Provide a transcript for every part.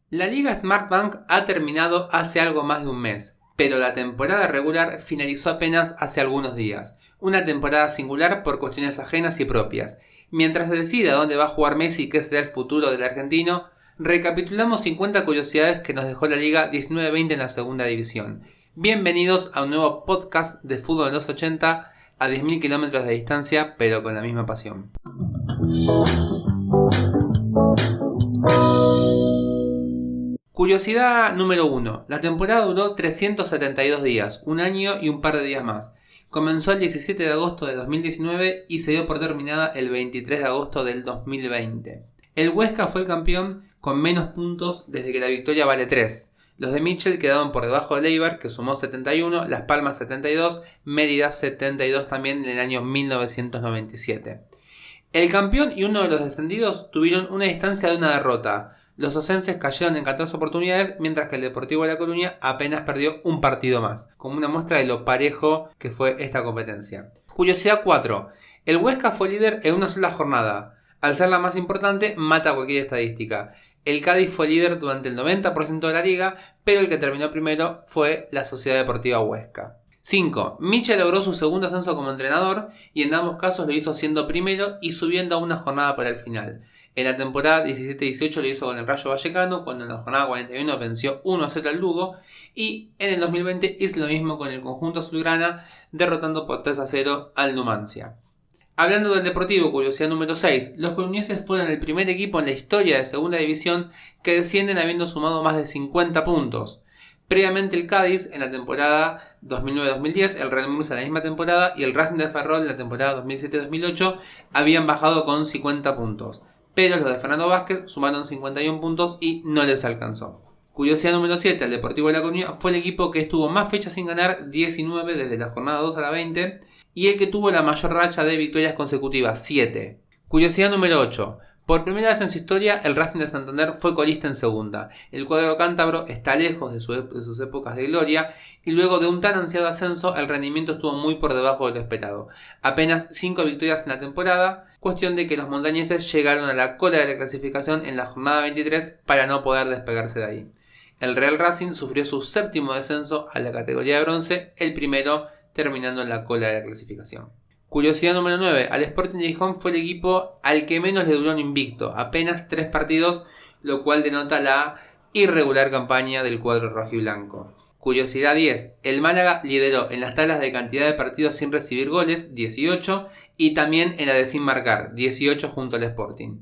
La Liga Smartbank ha terminado hace algo más de un mes, pero la temporada regular finalizó apenas hace algunos días. Una temporada singular por cuestiones ajenas y propias. Mientras se decide a dónde va a jugar Messi y qué será el futuro del argentino, recapitulamos 50 curiosidades que nos dejó la Liga 19-20 en la segunda división. Bienvenidos a un nuevo podcast de fútbol de los 80 a 10.000 kilómetros de distancia, pero con la misma pasión. Curiosidad número 1. La temporada duró 372 días, un año y un par de días más. Comenzó el 17 de agosto de 2019 y se dio por terminada el 23 de agosto del 2020. El Huesca fue el campeón con menos puntos desde que la victoria vale 3. Los de Mitchell quedaron por debajo de Eibar, que sumó 71, Las Palmas 72, Mérida 72 también en el año 1997. El campeón y uno de los descendidos tuvieron una distancia de una derrota. Los ocenses cayeron en 14 oportunidades, mientras que el Deportivo de La Coruña apenas perdió un partido más, como una muestra de lo parejo que fue esta competencia. Curiosidad 4. El Huesca fue líder en una sola jornada. Al ser la más importante, mata cualquier estadística. El Cádiz fue líder durante el 90% de la liga, pero el que terminó primero fue la Sociedad Deportiva Huesca. 5. Mitchell logró su segundo ascenso como entrenador y en ambos casos lo hizo siendo primero y subiendo a una jornada para el final. En la temporada 17-18 lo hizo con el Rayo Vallecano, cuando en la jornada 41 venció 1-0 al Lugo, y en el 2020 hizo lo mismo con el conjunto azulgrana, derrotando por 3-0 al Numancia. Hablando del Deportivo, curiosidad número 6, los coruñeses fueron el primer equipo en la historia de segunda división que descienden habiendo sumado más de 50 puntos. Previamente el Cádiz en la temporada 2009-2010, el Real Murcia en la misma temporada y el Racing de Ferrol en la temporada 2007-2008 habían bajado con 50 puntos. Pero los de Fernando Vázquez sumaron 51 puntos y no les alcanzó. Curiosidad número 7, el Deportivo de La Coruña fue el equipo que estuvo más fechas sin ganar, 19 desde la jornada 2 a la 20, y el que tuvo la mayor racha de victorias consecutivas, 7. Curiosidad número 8. Por primera vez en su historia, el Racing de Santander fue colista en segunda. El cuadro cántabro está lejos de sus épocas de gloria y luego de un tan ansiado ascenso, el rendimiento estuvo muy por debajo de lo esperado. Apenas 5 victorias en la temporada, cuestión de que los montañeses llegaron a la cola de la clasificación en la jornada 23 para no poder despegarse de ahí. El Real Racing sufrió su séptimo descenso a la categoría de bronce, el primero terminando en la cola de la clasificación. Curiosidad número 9. Al Sporting de Gijón fue el equipo al que menos le duró un invicto, apenas 3 partidos, lo cual denota la irregular campaña del cuadro rojiblanco. Curiosidad 10. El Málaga lideró en las tablas de cantidad de partidos sin recibir goles, 18, y también en la de sin marcar, 18 junto al Sporting.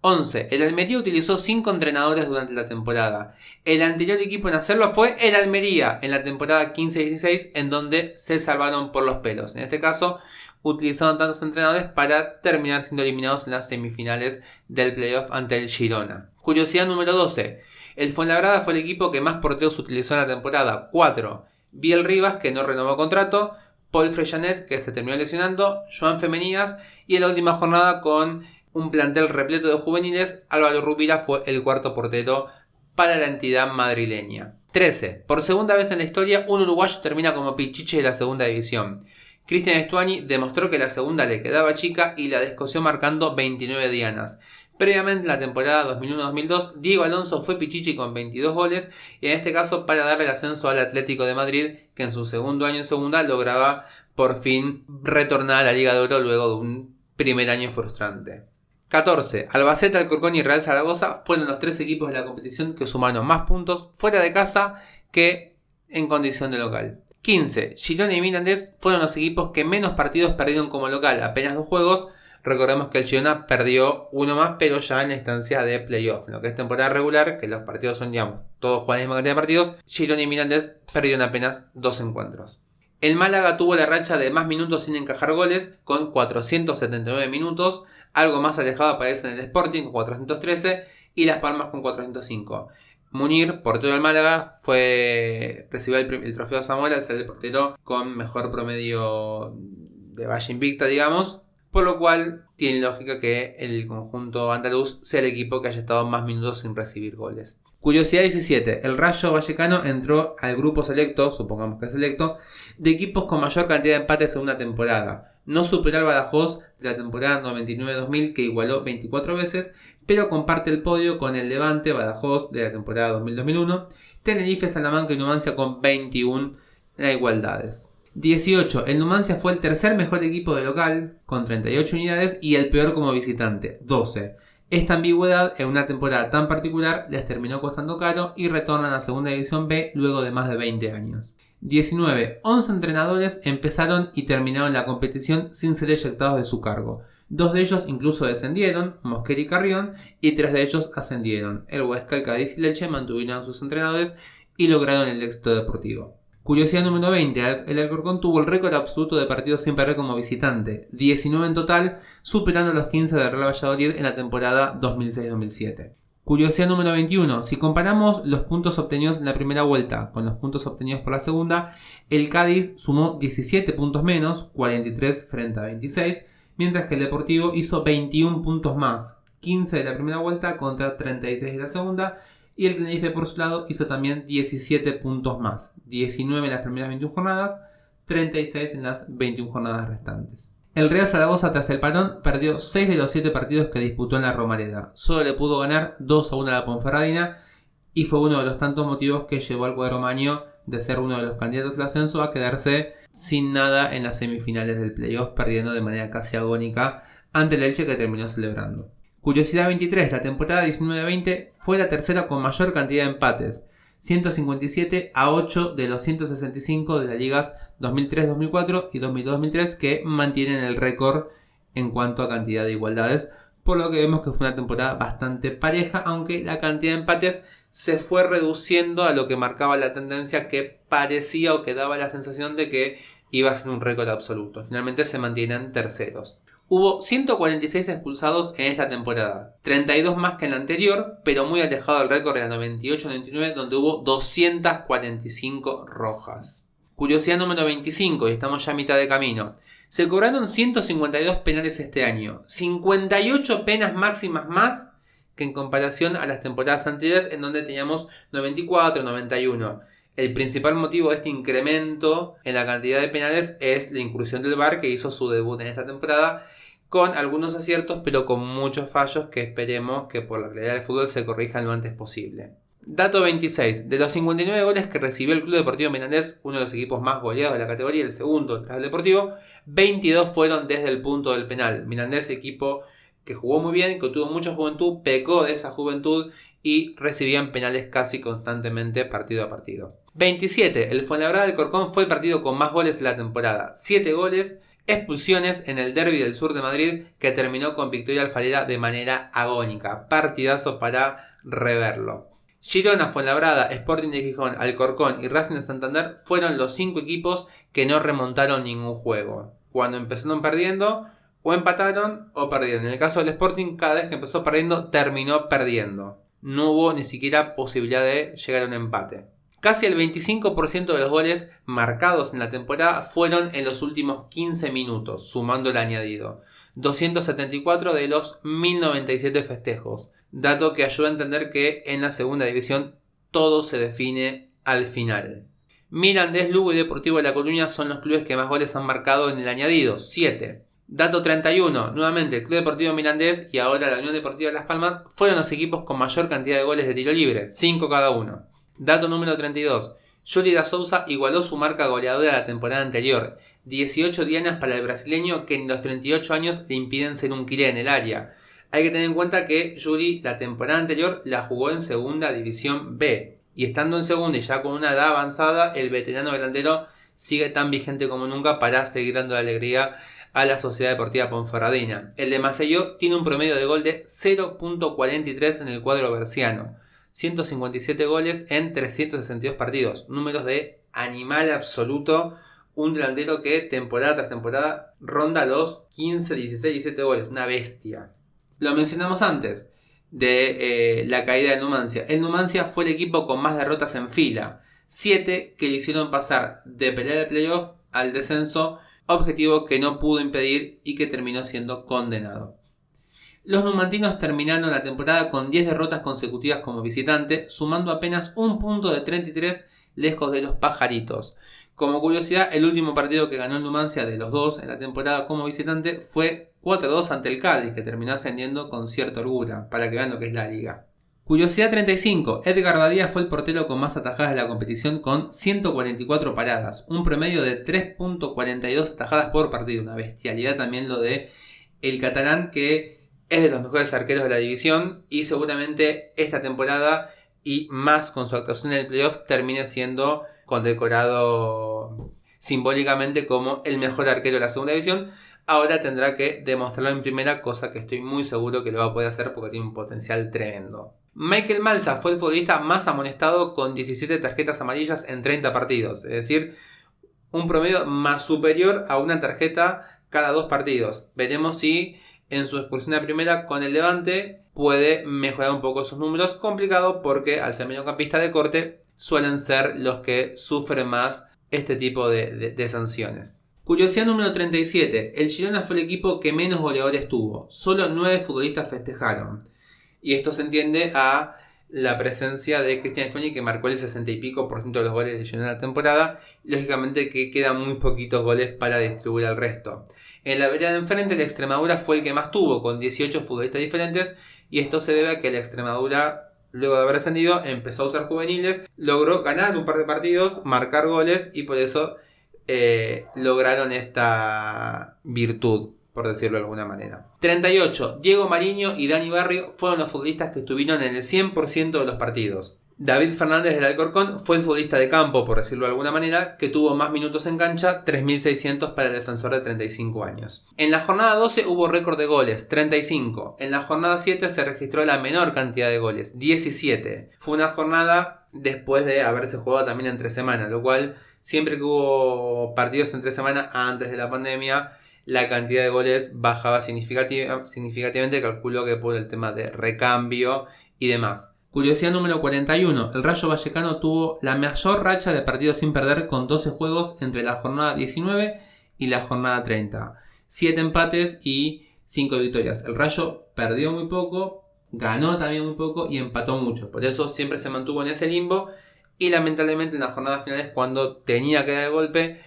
11. El Almería utilizó 5 entrenadores durante la temporada. El anterior equipo en hacerlo fue el Almería en la temporada 15-16, en donde se salvaron por los pelos. En este caso, utilizaron tantos entrenadores para terminar siendo eliminados en las semifinales del playoff ante el Girona. Curiosidad número 12. El Fuenlabrada fue el equipo que más porteros utilizó en la temporada, 4. Biel Rivas, que no renovó contrato, Paul Frejanet, que se terminó lesionando, Joan Femenías, y en la última jornada con un plantel repleto de juveniles, Álvaro Rubira fue el cuarto portero para la entidad madrileña. 13. Por segunda vez en la historia, un uruguayo termina como pichiche de la segunda división. Cristian Estuani demostró que la segunda le quedaba chica y la descosió marcando 29 dianas. Previamente en la temporada 2001-2002, Diego Alonso fue pichichi con 22 goles y en este caso para darle el ascenso al Atlético de Madrid, que en su segundo año en segunda lograba por fin retornar a la Liga de Oro luego de un primer año frustrante. 14. Albacete, Alcorcón y Real Zaragoza fueron los 3 equipos de la competición que sumaron más puntos fuera de casa que en condición de local. 15. Girona y Mirandés fueron los equipos que menos partidos perdieron como local, apenas 2 juegos. Recordemos que el Girona perdió uno más, pero ya en la instancia de playoff. Lo que es temporada regular, que los partidos son, digamos, todos juegan la misma cantidad de partidos, Girona y Mirandés perdieron apenas 2 encuentros. El Málaga tuvo la racha de más minutos sin encajar goles, con 479 minutos. Algo más alejado aparece en el Sporting, con 413, y Las Palmas con 405. Munir, portero del Málaga, recibió el trofeo Zamora al ser el portero con mejor promedio de valla invicta, digamos, por lo cual tiene lógica que el conjunto andaluz sea el equipo que haya estado más minutos sin recibir goles. Curiosidad 17. El Rayo Vallecano entró al grupo selecto, supongamos que es selecto, de equipos con mayor cantidad de empates en una temporada. No superó al Badajoz de la temporada 99-2000, que igualó 24 veces, pero comparte el podio con el Levante Badajoz de la temporada 2000-2001, Tenerife, Salamanca y Numancia con 21 igualdades. 18. El Numancia fue el tercer mejor equipo de local, con 38 unidades, y el peor como visitante, 12. Esta ambigüedad en una temporada tan particular les terminó costando caro y retornan a Segunda División B luego de más de 20 años. 19. 11 entrenadores empezaron y terminaron la competición sin ser eyectados de su cargo. 2 de ellos incluso descendieron, Mosquera y Carrión, y 3 de ellos ascendieron. El Huesca, el Cádiz y el Elche mantuvieron a sus entrenadores y lograron el éxito deportivo. Curiosidad número 20. El Alcorcón tuvo el récord absoluto de partidos sin perder como visitante, 19 en total, superando los 15 de Real Valladolid en la temporada 2006-2007. Curiosidad número 21. Si comparamos los puntos obtenidos en la primera vuelta con los puntos obtenidos por la segunda, el Cádiz sumó 17 puntos menos, 43 frente a 26, mientras que el Deportivo hizo 21 puntos más, 15 de la primera vuelta contra 36 de la segunda, y el Tenerife por su lado hizo también 17 puntos más, 19 en las primeras 21 jornadas, 36 en las 21 jornadas restantes. El Real Zaragoza tras el parón perdió 6 de los 7 partidos que disputó en la Romareda. Solo le pudo ganar 2-1 a la Ponferradina y fue uno de los tantos motivos que llevó al cuadro maño de ser uno de los candidatos al ascenso a quedarse sin nada en las semifinales del playoff, perdiendo de manera casi agónica ante el Elche, que terminó celebrando. Curiosidad 23. La temporada 19-20 fue la tercera con mayor cantidad de empates, 157 a 8 de los 165 de las ligas 2003-2004 y 2002-2003, que mantienen el récord en cuanto a cantidad de igualdades, por lo que vemos que fue una temporada bastante pareja, aunque la cantidad de empates se fue reduciendo a lo que marcaba la tendencia, que parecía o que daba la sensación de que iba a ser un récord absoluto. Finalmente se mantienen terceros. Hubo 146 expulsados en esta temporada, 32 más que en la anterior, pero muy alejado del récord de la 98-99, donde hubo 245 rojas. Curiosidad número 25, y estamos ya a mitad de camino. Se cobraron 152 penales este año, 58 penas máximas más que en comparación a las temporadas anteriores, en donde teníamos 94, 91. El principal motivo de este incremento en la cantidad de penales es la incursión del VAR, que hizo su debut en esta temporada, con algunos aciertos pero con muchos fallos que esperemos que por la realidad del fútbol se corrijan lo antes posible. Dato 26. De los 59 goles que recibió el Club Deportivo Mirandés, uno de los equipos más goleados de la categoría, el segundo tras el Deportivo, 22 fueron desde el punto del penal. Mirandés, equipo que jugó muy bien, que tuvo mucha juventud, pecó de esa juventud y recibían penales casi constantemente partido a partido. 27. El Fuenlabrada del Corcón fue el partido con más goles de la temporada, 7 goles, expulsiones en el derbi del sur de Madrid, que terminó con victoria alfarera de manera agónica. Partidazo para reverlo. Girona, Fuenlabrada, Sporting de Gijón, Alcorcón y Racing de Santander fueron los 5 equipos que no remontaron ningún juego. Cuando empezaron perdiendo, o empataron o perdieron. En el caso del Sporting, cada vez que empezó perdiendo, terminó perdiendo. No hubo ni siquiera posibilidad de llegar a un empate. Casi el 25% de los goles marcados en la temporada fueron en los últimos 15 minutos, sumando el añadido. 274 de los 1097 festejos. Dato que ayuda a entender que en la segunda división todo se define al final. Mirandés, Lugo y Deportivo de La Coruña son los clubes que más goles han marcado en el añadido, 7. Dato 31. Nuevamente el Club Deportivo Mirandés y ahora la Unión Deportiva Las Palmas fueron los equipos con mayor cantidad de goles de tiro libre, 5 cada uno. Dato número 32. Yuri da Souza igualó su marca goleadora de la temporada anterior. 18 dianas para el brasileño, que en los 38 años le impiden ser un killer en el área. Hay que tener en cuenta que Yuri la temporada anterior la jugó en Segunda División B. Y estando en segunda y ya con una edad avanzada, el veterano delantero sigue tan vigente como nunca para seguir dando la alegría a la Sociedad Deportiva Ponferradina. El de Maceió tiene un promedio de gol de 0.43 en el cuadro berciano. 157 goles en 362 partidos. Números de animal absoluto. Un delantero que temporada tras temporada ronda los 15, 16, 17 goles. Una bestia. Lo mencionamos antes de la caída del Numancia. El Numancia fue el equipo con más derrotas en fila. 7 que le hicieron pasar de pelea de playoff al descenso, objetivo que no pudo impedir y que terminó siendo condenado. Los numantinos terminaron la temporada con 10 derrotas consecutivas como visitante, sumando apenas un punto de 33 lejos de los pajaritos. Como curiosidad, el último partido que ganó el Numancia de los dos en la temporada como visitante fue 4-2 ante el Cádiz, que terminó ascendiendo con cierta holgura, para que vean lo que es la liga. Curiosidad 35. Edgar Badía fue el portero con más atajadas de la competición con 144 paradas, un promedio de 3.42 atajadas por partido. Una bestialidad también lo de el catalán, que es de los mejores arqueros de la división y seguramente esta temporada y más con su actuación en el playoff termine siendo condecorado simbólicamente como el mejor arquero de la segunda división. Ahora tendrá que demostrarlo en primera, cosa que estoy muy seguro que lo va a poder hacer porque tiene un potencial tremendo. Michael Malsa fue el futbolista más amonestado con 17 tarjetas amarillas en 30 partidos, es decir, un promedio más superior a una tarjeta cada 2 partidos. Veremos si en su expulsión a primera con el Levante puede mejorar un poco sus números. Complicado porque al ser mediocampista de corte suelen ser los que sufren más este tipo de sanciones. Curiosidad número 37. El Girona fue el equipo que menos goleadores tuvo. Solo 9 futbolistas festejaron. Y esto se entiende a la presencia de Cristian Scolni, que marcó el 60 y pico % de los goles de Girona en la temporada. Lógicamente que quedan muy poquitos goles para distribuir al resto. En la vereda de enfrente, el Extremadura fue el que más tuvo, con 18 futbolistas diferentes. Y esto se debe a que el Extremadura, luego de haber ascendido, empezó a usar juveniles, logró ganar un par de partidos, marcar goles y por eso lograron esta virtud, por decirlo de alguna manera. 38. Diego Mariño y Dani Barrio fueron los futbolistas que estuvieron en el 100% de los partidos. David Fernández del Alcorcón fue el futbolista de campo, por decirlo de alguna manera, que tuvo más minutos en cancha, 3.600 para el defensor de 35 años. En la jornada 12 hubo récord de goles, 35. En la jornada 7 se registró la menor cantidad de goles, 17. Fue una jornada después de haberse jugado también entre semanas, lo cual siempre que hubo partidos entre semanas antes de la pandemia, la cantidad de goles bajaba significativamente, calculo que por el tema de recambio y demás. Curiosidad número 41. El Rayo Vallecano tuvo la mayor racha de partidos sin perder con 12 juegos entre la jornada 19 y la jornada 30. 7 empates y 5 victorias. El Rayo perdió muy poco, ganó también muy poco y empató mucho. Por eso siempre se mantuvo en ese limbo y lamentablemente en las jornadas finales, cuando tenía que dar el golpe,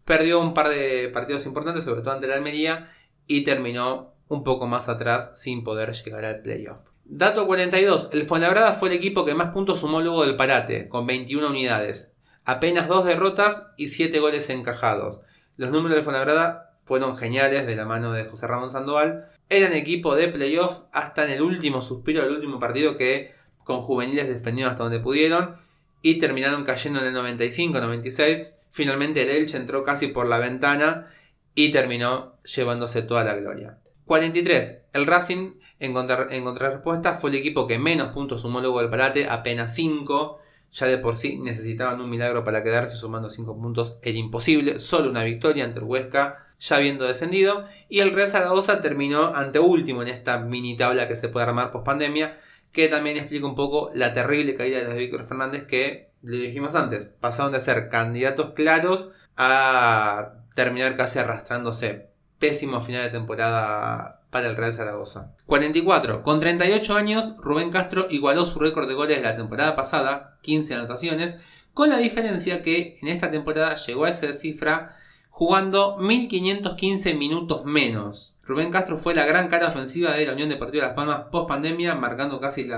perdió un par de partidos importantes, sobre todo ante la Almería, y terminó un poco más atrás sin poder llegar al playoff. Dato 42. El Fuenlabrada fue el equipo que más puntos sumó luego del parate, con 21 unidades. Apenas 2 derrotas y 7 goles encajados. Los números del Fuenlabrada fueron geniales de la mano de José Ramón Sandoval. Eran equipo de playoff hasta en el último suspiro del último partido, que con juveniles defendieron hasta donde pudieron y terminaron cayendo en el 95-96. Finalmente el Elche entró casi por la ventana y terminó llevándose toda la gloria. 43. El Racing, en contrarrespuesta, fue el equipo que menos puntos sumó luego del parate, apenas 5. Ya de por sí necesitaban un milagro para quedarse, sumando 5 puntos era imposible. Solo una victoria ante el Huesca, ya habiendo descendido. Y el Real Zaragoza terminó anteúltimo en esta mini tabla que se puede armar post pandemia, que también explica un poco la terrible caída de Víctor Fernández, que le dijimos antes, pasaron de ser candidatos claros a terminar casi arrastrándose. Pésimo final de temporada para el Real Zaragoza. 44. Con 38 años, Rubén Castro igualó su récord de goles de la temporada pasada, 15 anotaciones, con la diferencia que en esta temporada llegó a esa cifra jugando 1.515 minutos menos. Rubén Castro fue la gran cara ofensiva de la Unión Deportiva Las Palmas post pandemia, marcando casi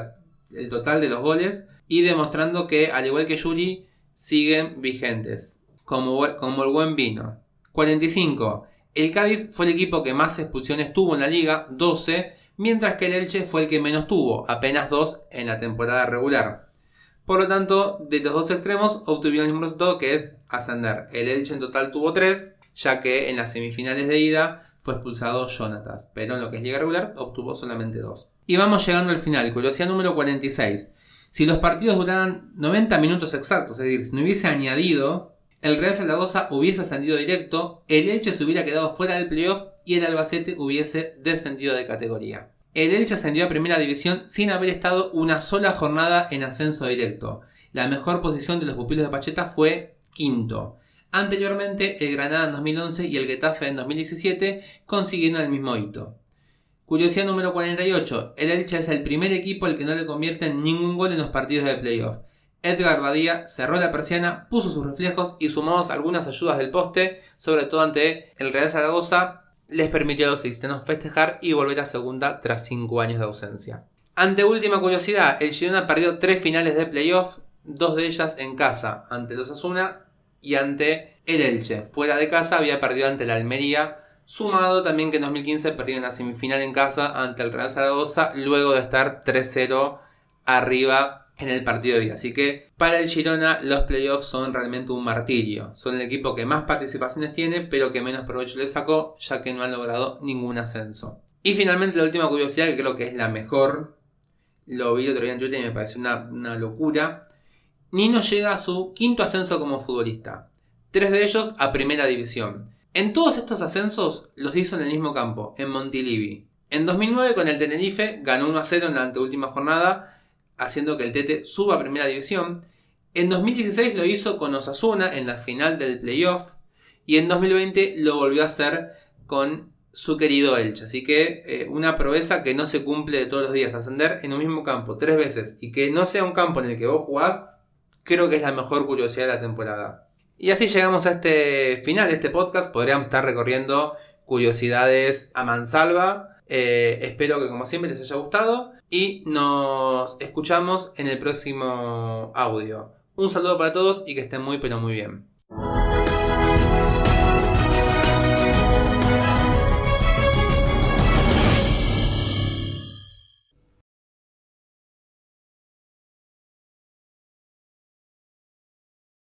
el total de los goles y demostrando que, al igual que Yuri, siguen vigentes, como el buen vino. 45. El Cádiz fue el equipo que más expulsiones tuvo en la liga, 12, mientras que el Elche fue el que menos tuvo, apenas 2 en la temporada regular. Por lo tanto, de los dos extremos obtuvieron el mismo resultado, que es ascender. El Elche en total tuvo 3, ya que en las semifinales de ida fue expulsado Jonatas, pero en lo que es liga regular obtuvo solamente 2. Y vamos llegando al final, curiosidad número 46. Si los partidos duraran 90 minutos exactos, es decir, si no hubiese añadido, el Real Zaragoza hubiese ascendido directo, el Elche se hubiera quedado fuera del playoff y el Albacete hubiese descendido de categoría. El Elche ascendió a primera división sin haber estado una sola jornada en ascenso directo. La mejor posición de los pupilos de Pacheta fue quinto. Anteriormente, el Granada en 2011 y el Getafe en 2017 consiguieron el mismo hito. Curiosidad número 48. El Elche es el primer equipo al que no le convierten ningún gol en los partidos de playoff. Edgar Badía cerró la persiana, puso sus reflejos y sumados algunas ayudas del poste, sobre todo ante el Real Zaragoza, les permitió a los ilicitanos festejar y volver a segunda tras 5 años de ausencia. Anteúltima curiosidad, el Girona perdió 3 finales de playoff, 2 de ellas en casa, ante los Osasuna y ante el Elche. Fuera de casa había perdido ante la Almería, sumado también que en 2015 perdió en la semifinal en casa ante el Real Zaragoza, luego de estar 3-0 arriba en el partido de ida. Así que para el Girona los playoffs son realmente un martirio. Son el equipo que más participaciones tiene, pero que menos provecho le sacó, ya que no han logrado ningún ascenso. Y finalmente la última curiosidad, que creo que es la mejor, lo vi otro día en Twitter y me pareció una locura. Nino llega a su 5º ascenso como futbolista, 3 de ellos a primera división. En todos estos ascensos los hizo en el mismo campo, en Montilivi. En 2009 con el Tenerife ganó 1-0 en la anteúltima jornada, haciendo que el Tete suba a primera división. En 2016 lo hizo con Osasuna en la final del playoff. Y en 2020 lo volvió a hacer con su querido Elche. Así que una proeza que no se cumple de todos los días. Ascender en un mismo campo 3 veces y que no sea un campo en el que vos jugás, creo que es la mejor curiosidad de la temporada. Y así llegamos a este final de este podcast. Podríamos estar recorriendo curiosidades a mansalva. Espero que como siempre les haya gustado. Y nos escuchamos en el próximo audio. Un saludo para todos y que estén muy pero muy bien.